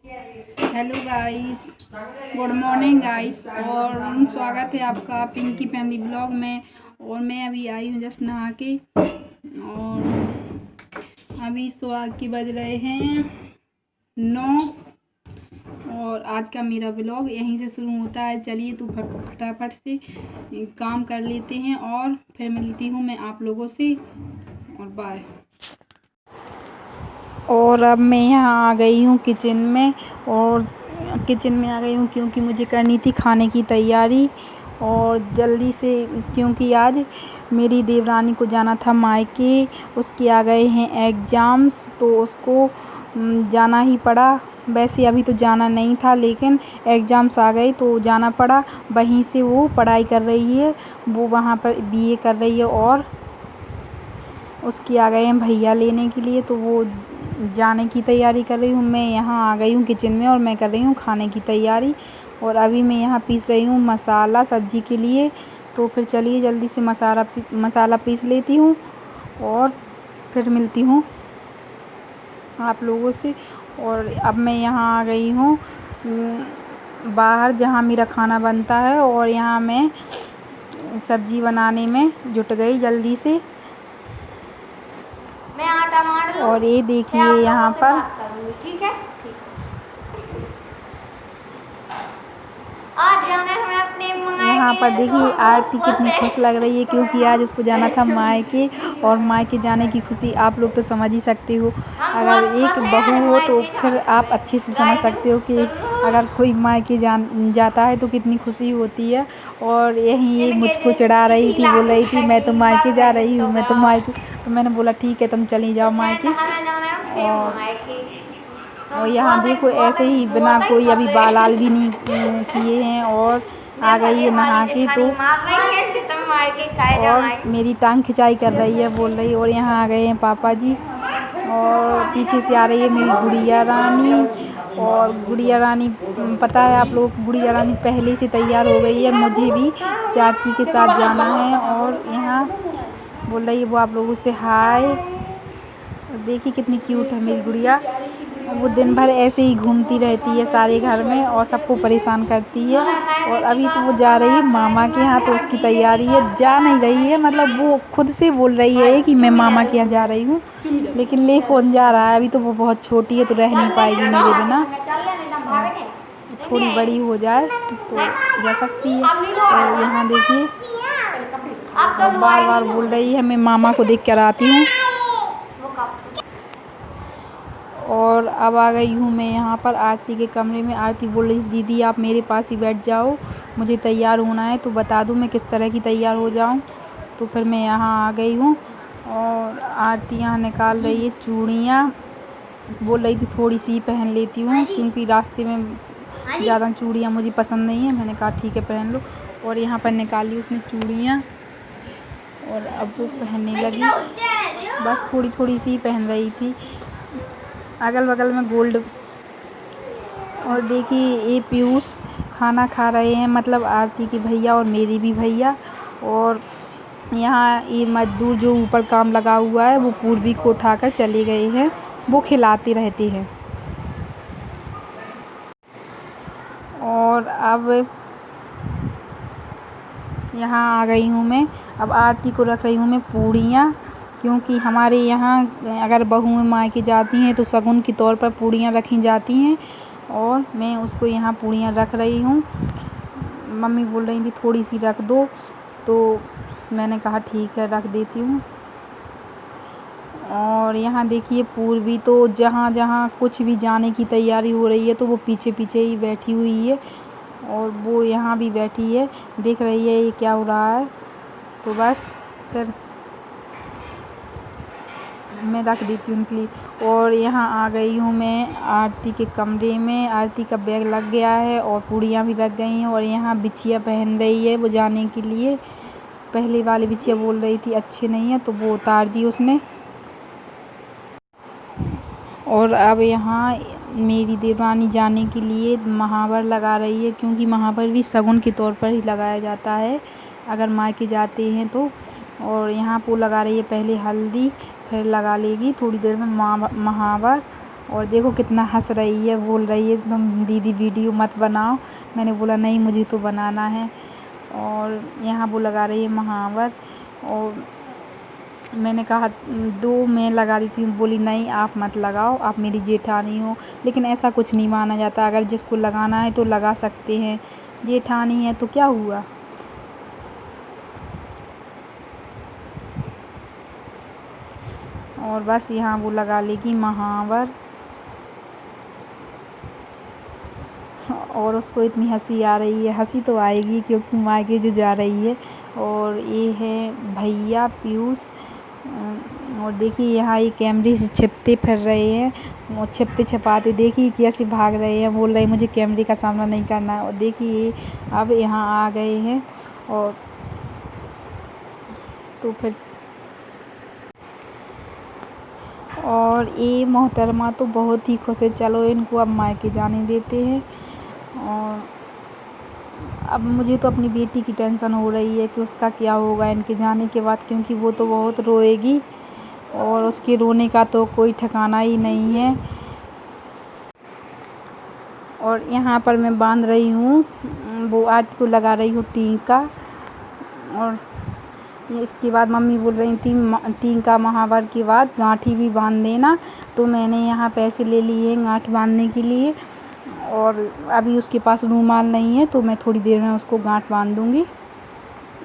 Hello guys, good morning guys. और स्वागत है आपका पिंकी फैमिली ब्लॉग में। और मैं अभी आई हूँ जस्ट नहा के। और अभी सुबह के बज रहे हैं 9। और आज का मेरा ब्लॉग यहीं से शुरू होता है। चलिए तो फटाफट से काम कर लेते हैं और फिर मिलती हूँ मैं आप लोगों से। और बाय। और अब मैं यहाँ आ गई हूँ किचन में। और किचन में आ गई हूँ क्योंकि मुझे करनी थी खाने की तैयारी और जल्दी से, क्योंकि आज मेरी देवरानी को जाना था मायके। उसके आ गए हैं एग्ज़ाम्स, तो उसको जाना ही पड़ा। वैसे अभी तो जाना नहीं था, लेकिन एग्ज़ाम्स आ गए तो जाना पड़ा। वहीं से वो पढ़ाई कर रही है, वो वहाँ पर बीए कर रही है। और उसके आ गए हैं भैया लेने के लिए, तो वो जाने की तैयारी कर रही हूँ। मैं यहाँ आ गई हूँ किचन में और मैं कर रही हूँ खाने की तैयारी। और अभी मैं यहाँ पीस रही हूँ मसाला सब्जी के लिए। तो फिर चलिए जल्दी से मसाला पीस लेती हूँ और फिर मिलती हूँ आप लोगों से। और अब मैं यहाँ आ गई हूँ बाहर, जहाँ मेरा खाना बनता है। और यहाँ मैं सब्जी बनाने में जुट गई जल्दी से। मैं आटा मार लूं, और ये देखिए यहाँ पर, ठीक है। आज जाना है हमें अपने यहाँ पर मायके, तो देखिए हम बहुत आरती खुश कितनी हैं। खुश लग रही है, क्योंकि आज उसको जाना था मायके। और मायके जाने की खुशी आप लोग तो समझ ही सकते हो। हम अगर बहुत एक खुश बहू हैं हो तो मायके फिर जाने आप में। अच्छे से समझ गाइस सकते हो कि सुनो, अगर कोई मायके जाता है तो कितनी खुशी होती है। और यही ये इनके मुझको जैसी चिढ़ा रही चिट्ठी थी, बोल लाके रही थी मैं तो फेंकेंगे मायके बात जा है रही हूँ, तो मैं तो मायके। तो मैंने बोला ठीक है तुम चली जाओ कुछ है तो मायके। हमें जाना है अपने और मायके। और हम यहाँ देखो ऐसे ही बिना बहुत ही कोई खुश अभी हैं। बाल भी नहीं किए हैं। और आ देखो गई जी है हमारी नहा के जेठानी तो। मार रही है कि तुम मायके काहे जाना और है। मेरी टांग खिंचाई कर रही है, बोल रही। और यहाँ आ गए हैं पापा जी। और पीछे से आ रही है मेरी गुड़िया रानी। और गुड़िया रानी, पता है आप लोगों को, गुड़िया रानी पहले से तैयार हो गई है। मुझे भी चाची के साथ जाना है। और यहाँ बोल रही है वो आप लोगों से हाय। देखिए कितनी क्यूट है मेरी गुड़िया। वो दिन भर ऐसे ही घूमती रहती है सारे घर में और सबको परेशान करती है। और अभी तो वो जा रही है मामा के यहाँ, तो उसकी तैयारी है। जा नहीं रही है, मतलब वो खुद से बोल रही है कि मैं मामा के यहाँ जा रही हूँ, लेकिन ले कौन जा रहा है। अभी तो वो बहुत छोटी है तो रह नहीं पाएगी मेरे बिना। थोड़ी बड़ी हो जाए तो जा सकती है। और यहाँ देखिए और बार बार बोल रही है मैं मामा को देख कर आती हूँ। और अब आ गई हूँ मैं यहाँ पर आरती के कमरे में। आरती बोल रही दीदी आप मेरे पास ही बैठ जाओ, मुझे तैयार होना है तो बता दो मैं किस तरह की तैयार हो जाऊँ। तो फिर मैं यहाँ आ गई हूँ। और आरती यहाँ निकाल रही है चूड़ियाँ। बोल रही थी थोड़ी सी पहन लेती हूँ, क्योंकि रास्ते में ज़्यादा चूड़ियाँ मुझे पसंद नहीं है। मैंने कहा ठीक है पहन लो। और यहाँ पर निकाली उसने चूड़ियाँ और अब वो पहनने लगी। बस थोड़ी थोड़ी सी पहन रही थी। अगल बगल में गोल्ड। और देखिए ये पीयूष खाना खा रहे हैं, मतलब आरती के भैया और मेरी भी भैया। और यहाँ ये मजदूर जो ऊपर काम लगा हुआ है वो पूर्वी को उठाकर चले गए हैं, वो खिलाते रहते हैं। और अब यहाँ आ गई हूँ मैं। अब आरती को रख रही हूँ मैं पूड़ियाँ, क्योंकि हमारे यहाँ अगर बहुएं मायके जाती हैं तो शगुन के तौर पर पूड़ियाँ रखी जाती हैं। और मैं उसको यहाँ पूड़ियाँ रख रही हूँ। मम्मी बोल रही थी थोड़ी सी रख दो, तो मैंने कहा ठीक है रख देती हूँ। और यहाँ देखिए पूर्वी तो जहाँ जहाँ कुछ भी जाने की तैयारी हो रही है तो वो पीछे पीछे ही बैठी हुई है। और वो यहाँ भी बैठी है, देख रही है ये क्या हो रहा है। तो बस फिर मैं रख देती हूँ उनके लिए। और यहाँ आ गई हूँ मैं आरती के कमरे में। आरती का बैग लग गया है और पूड़ियाँ भी लग गई हैं। और यहाँ बिछिया पहन रही है वो जाने के लिए। पहले वाली बिछिया बोल रही थी अच्छे नहीं है तो वो उतार दी उसने। और अब यहाँ मेरी देवरानी जाने के लिए महावर लगा रही है, क्योंकि महावर भी शगुन के तौर पर ही लगाया जाता है अगर मायके जाते हैं तो। और यहाँ वो लगा रही है पहले हल्दी, फिर लगा लेगी थोड़ी देर में महावर। और देखो कितना हंस रही है, बोल रही है तुम दीदी वीडियो मत बनाओ। मैंने बोला नहीं मुझे तो बनाना है। और यहाँ वो लगा रही है महावर, और मैंने कहा 2 मैं लगा देती हूँ। बोली नहीं आप मत लगाओ, आप मेरी जेठानी हो। लेकिन ऐसा कुछ नहीं माना जाता, अगर जिसको लगाना है तो लगा सकते हैं, जेठानी है तो क्या हुआ। और बस यहाँ वो लगा लेगी महावर, और उसको इतनी हंसी आ रही है। हंसी तो आएगी क्योंकि मायके जो जा रही है। और ये है भैया पीयूष। और देखिए यहाँ ये कैमरे से छिपते फिर रहे हैं, और छिपते छिपाते देखिए कैसे भाग रहे हैं। बोल रहे हैं मुझे कैमरे का सामना नहीं करना है। और देखिए अब यहाँ आ गए हैं, और तो फिर और ये मोहतरमा तो बहुत ही खुश है। चलो इनको अब मायके जाने देते हैं। और अब मुझे तो अपनी बेटी की टेंशन हो रही है कि उसका क्या होगा इनके जाने के बाद, क्योंकि वो तो बहुत रोएगी और उसके रोने का तो कोई ठिकाना ही नहीं है। और यहाँ पर मैं बांध रही हूँ, वो आरती को लगा रही हूँ टीका। और इसके बाद मम्मी बोल रही थी टीका महावर के बाद गांठी भी बांध देना, तो मैंने यहाँ पैसे ले लिए हैं गांठ बांधने के लिए। और अभी उसके पास रुमाल नहीं है, तो मैं थोड़ी देर में उसको गांठ बांध दूँगी।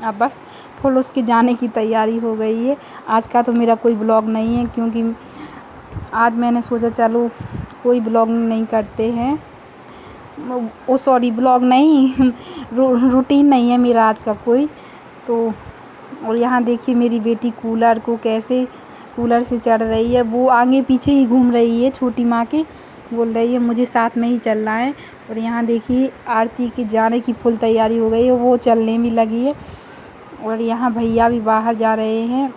अब बस फुल उसके जाने की तैयारी हो गई है। आज का तो मेरा कोई ब्लॉग नहीं है, क्योंकि आज मैंने सोचा चलो कोई ब्लॉग नहीं करते हैं। ओ सॉरी ब्लॉग नहीं रूटीन नहीं है मेरा आज का कोई तो। और यहाँ देखिए मेरी बेटी कूलर को कैसे कूलर से चढ़ रही है, वो आगे पीछे ही घूम रही है छोटी माँ के, बोल रही है मुझे साथ में ही चलना है। और यहाँ देखिए आरती के जाने की फुल तैयारी हो गई है, वो चलने भी लगी है। और यहाँ भैया भी बाहर जा रहे हैं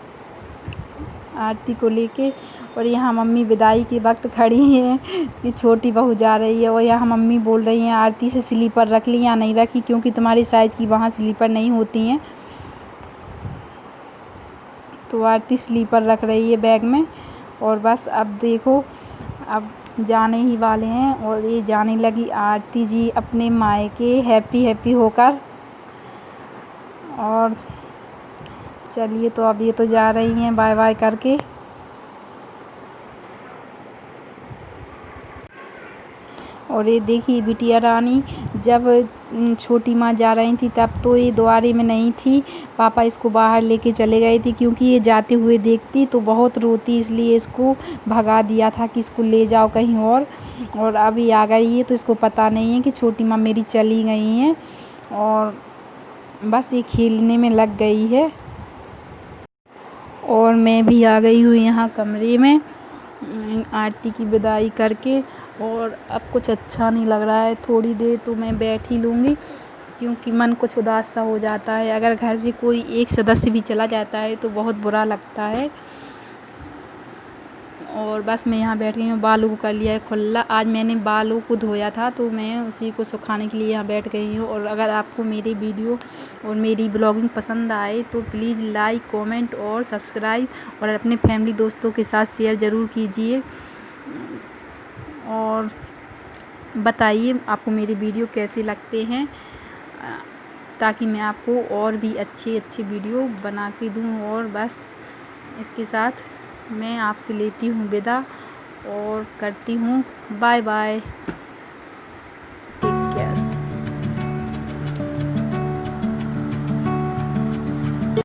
आरती को लेके। और यहाँ मम्मी विदाई के वक्त खड़ी है कि छोटी बहू जा रही है। और यहाँ मम्मी बोल रही हैं आरती से स्लीपर रख ली या नहीं रखी, क्योंकि तुम्हारी साइज़ की वहाँ स्लीपर नहीं होती हैं। तो आरती स्लीपर रख रही है बैग में। और बस अब देखो अब जाने ही वाले हैं, और ये जाने लगी आरती जी अपने मायके हैप्पी हैप्पी होकर। और चलिए तो अब ये तो जा रही हैं बाय बाय करके। और ये देखिए बिटिया रानी जब छोटी माँ जा रही थी तब तो ये द्वारे में नहीं थी, पापा इसको बाहर लेके चले गए थे, क्योंकि ये जाते हुए देखती तो बहुत रोती, इसलिए इसको भगा दिया था कि इसको ले जाओ कहीं और अब ये आ गई है तो इसको पता नहीं है कि छोटी माँ मेरी चली गई हैं। और बस ये खेलने में लग गई है। और मैं भी आ गई हूँ यहाँ कमरे में आरती की विदाई करके। और अब कुछ अच्छा नहीं लग रहा है, थोड़ी देर तो मैं बैठ ही लूँगी, क्योंकि मन कुछ उदास सा हो जाता है। अगर घर से कोई एक सदस्य भी चला जाता है तो बहुत बुरा लगता है। और बस मैं यहाँ बैठ गई हूँ, बालों को कर लिया है खुल्ला। आज मैंने बालों को धोया था तो मैं उसी को सुखाने के लिए यहाँ बैठ गई हूँ। और अगर आपको मेरी वीडियो और मेरी ब्लॉगिंग पसंद आए तो प्लीज़ लाइक कमेंट और सब्सक्राइब, और अपने फैमिली दोस्तों के साथ शेयर ज़रूर कीजिए। और बताइए आपको मेरी वीडियो कैसे लगते हैं, ताकि मैं आपको और भी अच्छे वीडियो बना के दूँ। और बस इसके साथ मैं आपसे लेती हूँ विदा और करती हूँ बाय बाय।